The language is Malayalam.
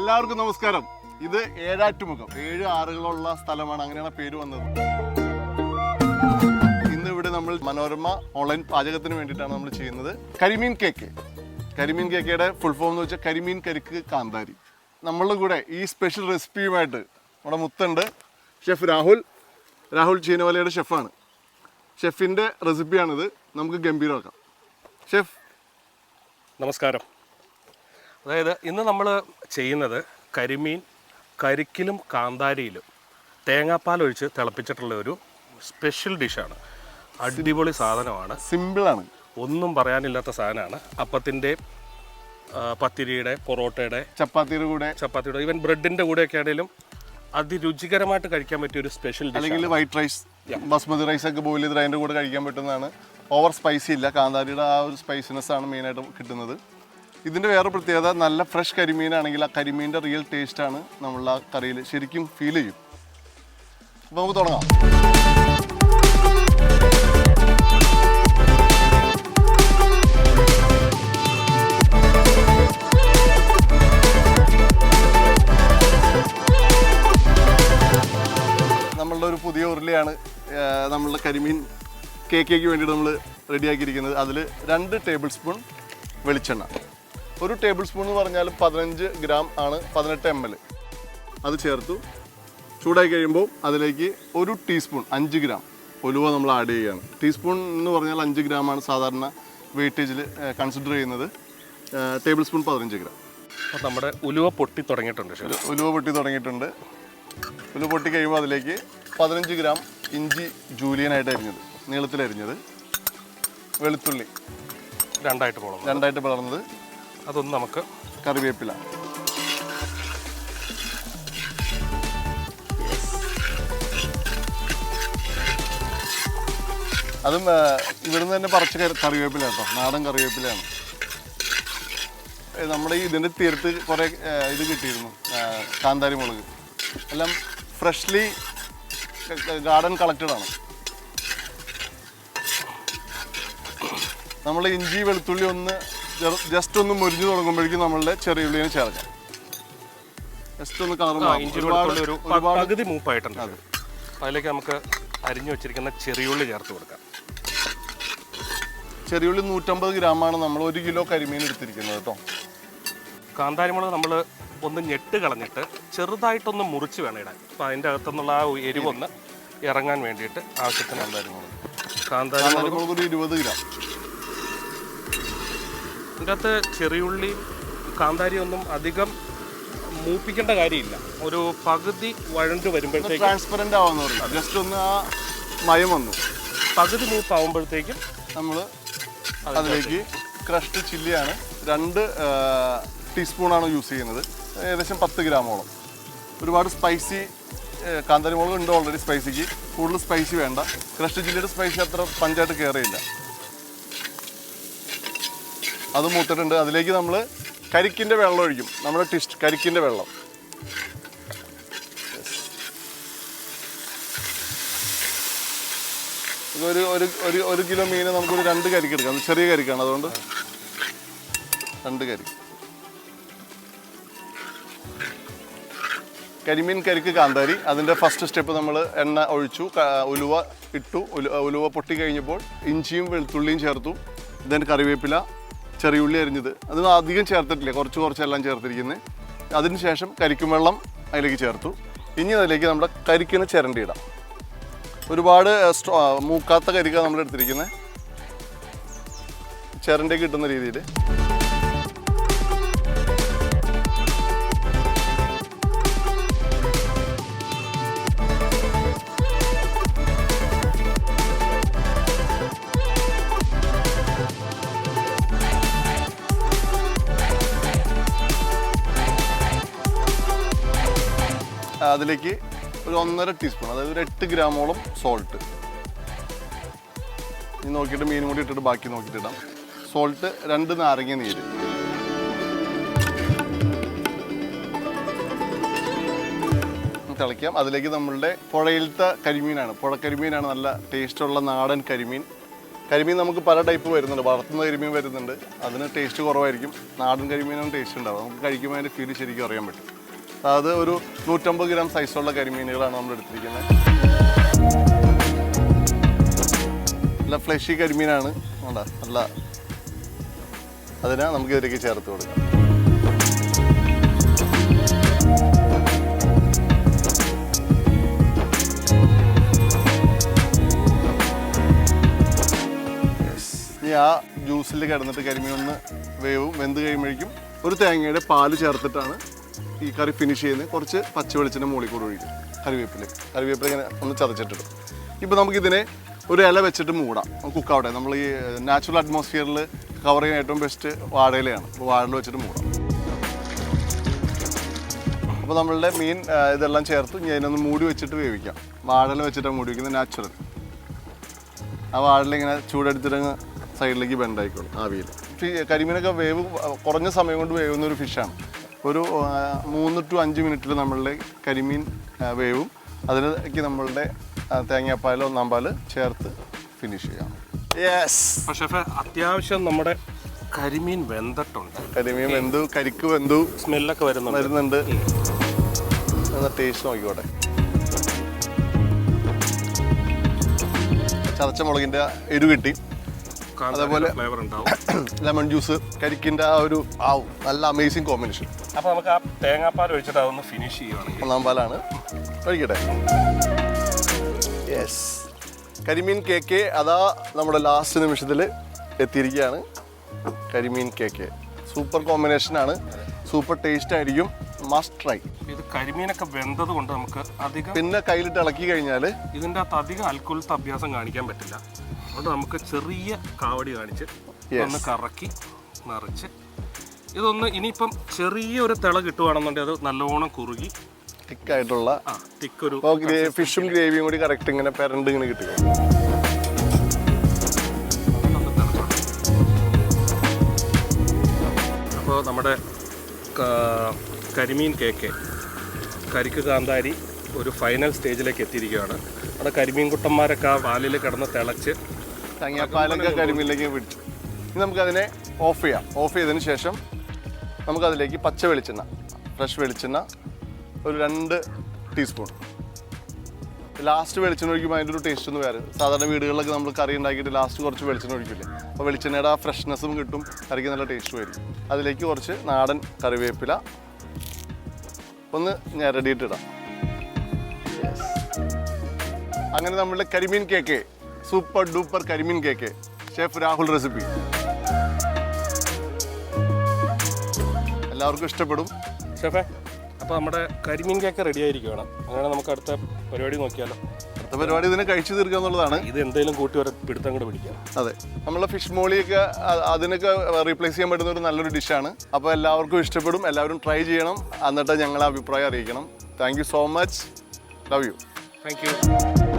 എല്ലാവർക്കും നമസ്കാരം. ഇത് ഏഴാറ്റുമുഖം, 7 ആറുകളുള്ള സ്ഥലമാണ്, അങ്ങനെയാണ് പേര് വന്നത്. ഇന്ന് ഇവിടെ നമ്മൾ മനോരമ ഓൺലൈൻ പാചകത്തിന് വേണ്ടിയിട്ടാണ് നമ്മൾ ചെയ്യുന്നത്. കരിമീൻ കേക്ക്. കരിമീൻ കേക്കയുടെ ഫുൾ ഫോം എന്ന് വെച്ചാൽ കരിമീൻ കരിക്ക് കാന്താരി. നമ്മളുടെ കൂടെ ഈ സ്പെഷ്യൽ റെസിപ്പിയുമായിട്ട് നമ്മുടെ മുത്തുണ്ട്, ഷെഫ് രാഹുൽ ചീനവലയുടെ ഷെഫാണ്. ഷെഫിൻ്റെ റെസിപ്പിയാണിത്. നമുക്ക് ഗംഭീരമാക്കാം. ഷെഫ് നമസ്കാരം. അതായത് ഇന്ന് നമ്മൾ ചെയ്യുന്നത് കരിമീൻ കരിക്കിലും കാന്താരിയിലും തേങ്ങാപ്പാൽ ഒഴിച്ച് തിളപ്പിച്ചിട്ടുള്ള ഒരു സ്പെഷ്യൽ ഡിഷാണ്. അടിപൊളി സാധനമാണ്, സിമ്പിളാണ്, ഒന്നും പറയാനില്ലാത്ത സാധനമാണ്. അപ്പത്തിൻ്റെ, പത്തിരിയുടെ, പൊറോട്ടയുടെ, ചപ്പാത്തിയുടെ ഈവൻ ബ്രെഡിൻ്റെ കൂടെയൊക്കെ ആണെങ്കിലും അതിരുചികരമായിട്ട് കഴിക്കാൻ പറ്റിയ ഒരു സ്പെഷ്യൽ ഡിഷ്. അല്ലെങ്കിൽ വൈറ്റ് റൈസ്, ബസ്മതി റൈസ് ഒക്കെ ബോയിൽ ചെയ്ത് അതിൻ്റെ കൂടെ കഴിക്കാൻ പറ്റുന്നതാണ്. ഓവർ സ്പൈസി ഇല്ല, കാന്താരിയുടെ ആ ഒരു സ്പൈസിനെസ് ആണ് മെയിനായിട്ട് കിട്ടുന്നത്. ഇതിൻ്റെ വേറെ പ്രത്യേകത, നല്ല ഫ്രഷ് കരിമീനാണെങ്കിൽ ആ കരിമീൻ്റെ റിയൽ ടേസ്റ്റാണ് നമ്മൾ ആ കറിയിൽ ശരിക്കും ഫീൽ ചെയ്യും. അപ്പോൾ നമുക്ക് തുടങ്ങാം. നമ്മളുടെ ഒരു പുതിയ ഉരുളിയാണ് നമ്മളുടെ കരിമീൻ കേക്കേക്ക് വേണ്ടിയിട്ട് നമ്മൾ റെഡിയാക്കിയിരിക്കുന്നത്. അതിൽ 2 ടേബിൾ സ്പൂൺ വെളിച്ചെണ്ണ. 1 ടേബിൾ സ്പൂൺ എന്ന് പറഞ്ഞാൽ 15 ഗ്രാം ആണ്, 18 ml. അത് ചേർത്തു. ചൂടായി കഴിയുമ്പോൾ അതിലേക്ക് 1 ടീസ്പൂൺ 5 ഗ്രാം ഉലുവ നമ്മൾ ആഡ് ചെയ്യുകയാണ്. ടീസ്പൂൺ എന്ന് പറഞ്ഞാൽ 5 ഗ്രാമാണ് സാധാരണ വെയിറ്റേജിൽ കൺസിഡർ ചെയ്യുന്നത്. Table spoon 15 gram. അപ്പോൾ നമ്മുടെ ഉലുവ പൊട്ടി തുടങ്ങിയിട്ടുണ്ട്. ഉലുവ പൊട്ടി കഴിയുമ്പോൾ അതിലേക്ക് 15 ഗ്രാം ഇഞ്ചി ജൂലിയനായിട്ട് അരിഞ്ഞത്, നീളത്തിലരിഞ്ഞത്. വെളുത്തുള്ളി രണ്ടായിട്ട് പിളർന്നത്. അതൊന്ന് നമുക്ക്. കറിവേപ്പില. അതും ഇവിടുന്ന് തന്നെ പറിച്ച കറിവേപ്പില കേട്ടോ, നാടൻ കറിവേപ്പിലയാണ്. നമ്മുടെ ഇതിൻ്റെ തീർത്ത് കുറേ ഇത് കിട്ടിയിരുന്നു, കാന്താരി മുളക്. എല്ലാം ഫ്രഷ്ലി ഗാർഡൻ കളക്റ്റഡ് ആണ്. നമ്മൾ ഇഞ്ചി വെളുത്തുള്ളി ഒന്ന് ജസ്റ്റ് ഒന്ന് മുരിഞ്ഞു തുടങ്ങുമ്പോഴേക്കും നമ്മളുടെ ചെറിയ ഉള്ളിനെ ചേർക്കാം. ജസ്റ്റ് ഒന്ന് കളർ പകുതി മൂപ്പായിട്ടുണ്ട്. അതിലേക്ക് നമുക്ക് അരിഞ്ഞു വെച്ചിരിക്കുന്ന ചെറിയുള്ളി ചേർത്ത് കൊടുക്കാം. ചെറിയുള്ളി 150 ഗ്രാമാണ് നമ്മൾ 1 കിലോ കരിമീൻ എടുത്തിരിക്കുന്നത് കേട്ടോ. കാന്താരി മുളക് നമ്മൾ ഒന്ന് ഞെട്ട് കളഞ്ഞിട്ട് ചെറുതായിട്ടൊന്ന് മുറിച്ച് വേണം ഇടാൻ. അപ്പോൾ അതിൻ്റെ അകത്തുനിന്നുള്ള ആ എരിവൊന്ന് ഇറങ്ങാൻ വേണ്ടിയിട്ട് ആവശ്യത്തിന് കാന്താരി മുളക് ഒരു 20 ഗ്രാം. ഇതിൻ്റെ അകത്ത് ചെറിയുള്ളി കാന്താരി ഒന്നും അധികം മൂപ്പിക്കേണ്ട കാര്യമില്ല. ഒരു പകുതി വഴണ്ട് വരുമ്പോഴത്തേക്കും ട്രാൻസ്പെറൻ്റ് ആവാന്ന് പറയും. ജസ്റ്റ് ഒന്ന് ആ മയം വന്നു പകുതി മൂപ്പാവുമ്പോഴത്തേക്കും നമ്മൾ അതിലേക്ക് ക്രഷ്ഡ് ചില്ലിയാണ് 2 ടീസ്പൂണാണ് യൂസ് ചെയ്യുന്നത്. ഏകദേശം 10 ഗ്രാമോളം. ഒരുപാട് സ്പൈസി കാന്താരി മുളക് ഉണ്ട് ഓൾറെഡി. സ്പൈസിക്ക് കൂടുതൽ സ്പൈസി വേണ്ട. ക്രഷ്ഡ് ചില്ലിയുടെ സ്പൈസി അത്ര പഞ്ചായിട്ട് കയറിയില്ല. അത് മൂത്തിട്ടുണ്ട്. അതിലേക്ക് നമ്മൾ കരിക്കിൻ്റെ വെള്ളം ഒഴിക്കും. നമ്മുടെ ടിസ്റ്റ് കരിക്കിൻ്റെ വെള്ളം. ഒരു കിലോ മീന് നമുക്കൊരു 2 കരിക്ക് എടുക്കാം. ചെറിയ കരിക്കാണ്, അതുകൊണ്ട് 2 കരിക്ക്. കരിമീൻ കരിക്ക് കാന്താരി. അതിൻ്റെ ഫസ്റ്റ് സ്റ്റെപ്പ് നമ്മൾ എണ്ണ ഒഴിച്ചു, ഉലുവ ഇട്ടു. ഉലുവ പൊട്ടി കഴിഞ്ഞപ്പോൾ ഇഞ്ചിയും വെളുത്തുള്ളിയും ചേർത്തു. ദെൻ കറിവേപ്പില, ചെറിയുള്ളി അരിഞ്ഞത്. അത് അധികം ചേർത്തിട്ടില്ല, കുറച്ചെല്ലാം ചേർത്തിരിക്കുന്നത്. അതിന് ശേഷം കരിക്കും വെള്ളം അതിലേക്ക് ചേർത്തു. ഇനി അതിലേക്ക് നമ്മുടെ കരിക്കിന് ചിരണ്ടിയിടാം. ഒരുപാട് മൂക്കാത്ത കരിക്കാണ് നമ്മൾ എടുത്തിരിക്കുന്നത്, ചിരണ്ടി കിട്ടുന്ന രീതിയിൽ. അതിലേക്ക് ഒരു 1.5 ടീസ്പൂൺ, അതായത് ഒരു 8 ഗ്രാമോളം സോൾട്ട്. ഇനി നോക്കിയിട്ട് മീൻ കൂടി ഇട്ടിട്ട് ബാക്കി നോക്കിയിട്ട് ഇടാം. സോൾട്ട് 2 നാരങ്ങ നീര്. തിളയ്ക്കാം. അതിലേക്ക് നമ്മളുടെ പുഴയിലത്തെ കരിമീനാണ്, പുഴക്കരിമീനാണ്, നല്ല ടേസ്റ്റുള്ള നാടൻ കരിമീൻ. കരിമീൻ നമുക്ക് പല ടൈപ്പ് വരുന്നുണ്ട്. വളർത്തുന്ന കരിമീൻ വരുന്നുണ്ട്, അതിന് ടേസ്റ്റ് കുറവായിരിക്കും. നാടൻ കരിമീനും ടേസ്റ്റ് ഉണ്ടാവും. നമുക്ക് കഴിക്കുമ്പോൾ അതിൻ്റെ ഫീൽ ശരിക്കും അറിയാൻ പറ്റും. അത് ഒരു 150 ഗ്രാം സൈസുള്ള കരിമീനുകളാണ് നമ്മൾ എടുത്തിരിക്കുന്നത്. നല്ല ഫ്ലഷി കരിമീനാണ്, നല്ല അതിനെ നമുക്ക് ഇതിലേക്ക് ചേർത്ത് കൊടുക്കാം. ആ ജ്യൂസിൽ കിടന്നിട്ട് കരിമീൻ ഒന്ന് വെന്ത് കഴിയുമ്പോഴേക്കും ഒരു തേങ്ങയുടെ പാല് ചേർത്തിട്ടാണ് ഈ കറി ഫിനിഷ് ചെയ്യുന്നത്. കുറച്ച് പച്ച വെളിച്ചെണ്ണ മുകളിൽ കൂടെ ഒഴിക്കും. കറിവേപ്പില ഇങ്ങനെ ഒന്ന് ചതച്ചിട്ടിടും. ഇപ്പോൾ നമുക്കിതിനെ ഒരു ഇല വെച്ചിട്ട് മൂടാം, കുക്കാവട്ടെ. നമ്മൾ ഈ നാച്ചുറൽ അറ്റ്മോസ്ഫിയറിൽ കവർ ചെയ്യാൻ ഏറ്റവും ബെസ്റ്റ് വാഴയിലയാണ്. അപ്പോൾ വാഴയില വെച്ചിട്ട് മൂടാം. അപ്പോൾ നമ്മളുടെ മീൻ ഇതെല്ലാം ചേർത്ത് ഇനി അതിനൊന്ന് മൂടി വെച്ചിട്ട് വേവിക്കാം. വാഴയില വെച്ചിട്ടാണ് മൂടി വയ്ക്കുന്നത്, നാച്ചുറൽ. ആ വാഴയില ഇങ്ങനെ ചൂടെടുത്തിട്ടങ്ങ് സൈഡിലേക്ക് ബെൻഡായിക്കോളും ആവിയിൽ. കരിമീനൊക്കെ വേവ് കുറഞ്ഞ സമയം കൊണ്ട് വേവുന്ന ഒരു ഫിഷാണ്. ഒരു 3 to 5 മിനിറ്റിൽ നമ്മളുടെ കരിമീൻ വേവും. അതിലേക്ക് നമ്മളുടെ തേങ്ങാപ്പാൽ, ഒന്നാം പാൽ ചേർത്ത് ഫിനിഷ് ചെയ്യാം. പക്ഷേ അത്യാവശ്യം നമ്മുടെ കരിമീൻ വെന്തിട്ടുണ്ട്. കരിമീൻ വെന്തു, കരിക്ക് വെന്തു, സ്മെല്ലൊക്കെ വരുന്നുണ്ട്. എന്നാൽ ടേസ്റ്റ് നോക്കിക്കോട്ടെ. ചതച്ച മുളകിൻ്റെ എരു കിട്ടി. അതേപോലെ ലെമൺ ജ്യൂസ്, കരിക്കിൻ്റെ ആ ഒരു നല്ല അമേസിങ് കോമ്പിനേഷൻ. അപ്പോൾ നമുക്ക് ആ തേങ്ങാപ്പാൽ ഒഴിച്ചിട്ട് അതൊന്ന് ഫിനിഷ് ചെയ്യുകയാണ്. ഒന്നാം പാലാണ് ഒഴിക്കട്ടെ. യെസ്, കരിമീൻ കേക്ക് അതാ നമ്മുടെ ലാസ്റ്റ് നിമിഷത്തിൽ എത്തിയിരിക്കുകയാണ്. കരിമീൻ കേക്ക് സൂപ്പർ കോമ്പിനേഷനാണ്, സൂപ്പർ ടേസ്റ്റ് ആയിരിക്കും. Must try. ഇത് കരിമീനൊക്കെ വെന്തത് കൊണ്ട് നമുക്ക് അധികം പിന്നെ കയ്യിലിട്ട് ഇളക്കി കഴിഞ്ഞാൽ ഇതിൻ്റെ അകത്ത് അധികം അൽക്കുലത്തെ അഭ്യാസം കാണിക്കാൻ പറ്റില്ല. അതുകൊണ്ട് നമുക്ക് ചെറിയ കാവടി കാണിച്ച് ഒന്ന് കറക്കി നിറച്ച് ഇതൊന്ന് ഇനിയിപ്പം ചെറിയൊരു തിള കിട്ടുവാണെന്നുണ്ടെങ്കിൽ അത് നല്ലോണം കുറുകി തിക്കായിട്ടുള്ള തിക്കൊരു ഫിഷും ഗ്രേവിയും കൂടി കറക്റ്റ് ഇങ്ങനെ പെരണ്ട് ഇങ്ങനെ കിട്ടുക. അപ്പോൾ നമ്മുടെ കരിമീൻ കേക്ക് കരിക്ക് കാന്താരി ഒരു ഫൈനൽ സ്റ്റേജിലേക്ക് എത്തിയിരിക്കുകയാണ്. അവിടെ കരിമീൻ കുട്ടന്മാരൊക്കെ ആ പാലിൽ കിടന്ന് തിളച്ച് തേങ്ങാപ്പാലൊക്കെ കരിമീനിലേക്ക് പിടിച്ചു. ഇനി നമുക്കതിനെ ഓഫ് ചെയ്യാം. ഓഫ് ചെയ്തതിന് ശേഷം നമുക്കതിലേക്ക് പച്ച വെളിച്ചെണ്ണ, ഫ്രഷ് വെളിച്ചെണ്ണ ഒരു 2 ടീസ്പൂൺ. ലാസ്റ്റ് വെളിച്ചെണ്ണ ഒഴിക്കുമ്പോൾ അതിൻ്റെ ഒരു ടേസ്റ്റ് ഒന്ന് വേറെ. സാധാരണ വീടുകളിലൊക്കെ നമ്മൾ കറി ഉണ്ടാക്കിയിട്ട് ലാസ്റ്റ് കുറച്ച് വെളിച്ചെണ്ണ ഒഴിക്കില്ലേ, അപ്പോൾ വെളിച്ചെണ്ണയുടെ ആ ഫ്രഷ്നെസ്സും കിട്ടും, കറിക്ക് നല്ല ടേസ്റ്റും ആയിരിക്കും. അതിലേക്ക് കുറച്ച് നാടൻ കറിവേപ്പില ഒന്ന് ഞെരടിയിട്ടിടാം. അങ്ങനെ നമ്മളുടെ കരിമീൻ കേക്ക്, സൂപ്പർ ഡൂപ്പർ കരിമീൻ കേക്ക്, ഷെഫ് രാഹുൽ റെസിപ്പി എല്ലാവർക്കും ഇഷ്ടപ്പെടും. ഷെഫേ, അപ്പോൾ നമ്മുടെ കരിമീൻ കേക്ക് റെഡി ആയിരിക്കുകയാണ്. അങ്ങനെ നമുക്ക് അടുത്ത പരിപാടി നോക്കിയാലോ? അടുത്ത പരിപാടി ഇതിനെ കഴിച്ചു തീർക്കുക എന്നുള്ളതാണ്. ഇത് എന്തെങ്കിലും കൂട്ടി ഒരു പിടുത്തം കൂടെ പിടിക്കാം. അതെ, നമ്മളെ ഫിഷ് മോളിയൊക്കെ അതിനൊക്കെ റീപ്ലേസ് ചെയ്യാൻ പറ്റുന്ന ഒരു നല്ലൊരു ഡിഷാണ്. അപ്പോൾ എല്ലാവർക്കും ഇഷ്ടപ്പെടും, എല്ലാവരും ട്രൈ ചെയ്യണം, എന്നിട്ട് ഞങ്ങളെ അഭിപ്രായം അറിയിക്കണം. Thank you so much. Love you. Thank you.